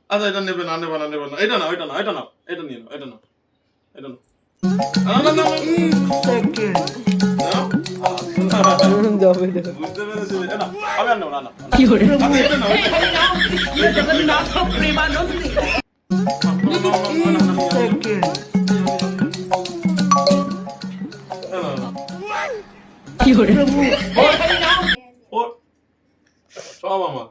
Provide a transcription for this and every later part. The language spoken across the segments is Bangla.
আচ্ছা এটা নেবে না নেবে না নেবে না এটা না এটা না এটা না এটা নিয়ে নাও এটা না এটা না সব আমার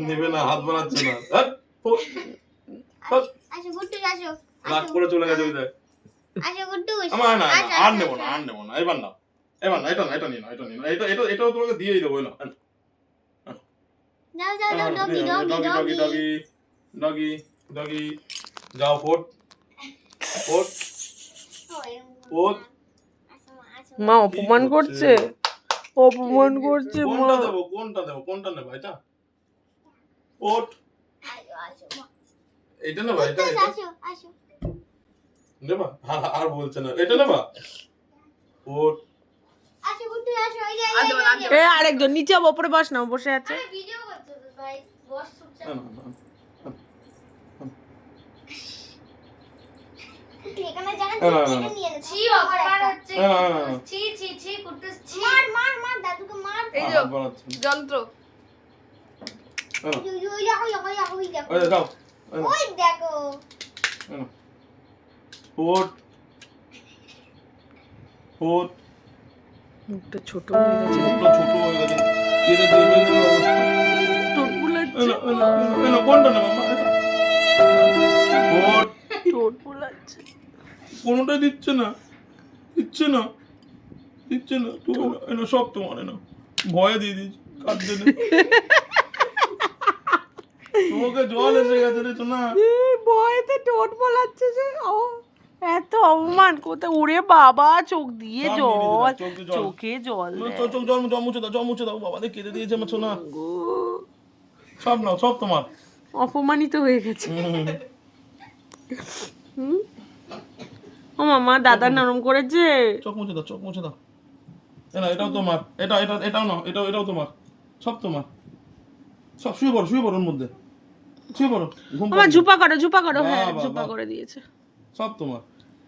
নেবে না হাত বানাচ্ছে না রাগ করে চলে গেছে ওই দেখ আমার না আর নেবো না আর নেবো না এবার না এবার না এটা না এটা নিয়ে না এটা নিয়ে না এটা এটা এটাও তোমাকে দিয়েই দেবো না ডগি ডগি ডগি ডগি যাও ফোট ফোট ফোট মা অপমান করছে অপমান করছে মা। কোনটা দেবো কোনটা নেবো এটা ফোট এটা নেবা এটা এটা নেবা আর বলছে না এটা নেবা ফোট এ আরেকজন নিচে ওপরে বস না বসে আছে যন্ত্র ফোট ফোট মুখটা ছোট হয়ে গেছে ছোট হয়ে গেছে কেটে দেবে না অবস্থা ঠোঁট বুলাচ্ছে এনো কোনটা নেব ফোট ঠোঁট বুলাচ্ছে কোনটা দিচ্ছে না দিচ্ছে না দিচ্ছে না তুই এনো সব তোমার এনো ভয় দিয়ে দিস কাঁদতে নেই তোমাকে জল এসে গেছে রে তো না ভয়তে ঠোঁট বোলাচ্ছে যে ও এত অপমান কোথায় উড়ে বাবা চোখ দিয়ে জল চোখে জল চোখ জল মুছে দাও বাবা কেঁদে দিয়েছে আমার সোনা সব নাও সব তোমার অপমানিত হয়ে গেছে ও মামা দাদা নরম করেছে চোখ মুছে দাও না এটাও তোমার এটা এটা এটাও না এটাও এটাও তোমার সব তোমার সব শুয়ে পড়ো ওর মধ্যে শুয়ে পড়ো ঘুম মামা ঝুপা করো হ্যাঁ ঝুপা করে দিয়েছে সব তোমার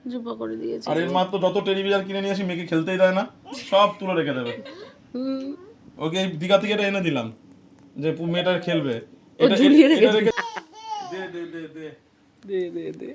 ঝুপা করে দিয়েছে আর এর মা তো যত টেলিভিশন কিনে নিয়ে আসি মেয়েকে খেলতেই দেয় না সব তুলে রেখে দেবে ওকে এই দীঘা থেকে এটা এনে দিলাম যে মেয়েটা খেলবে এটা রেখে দে দে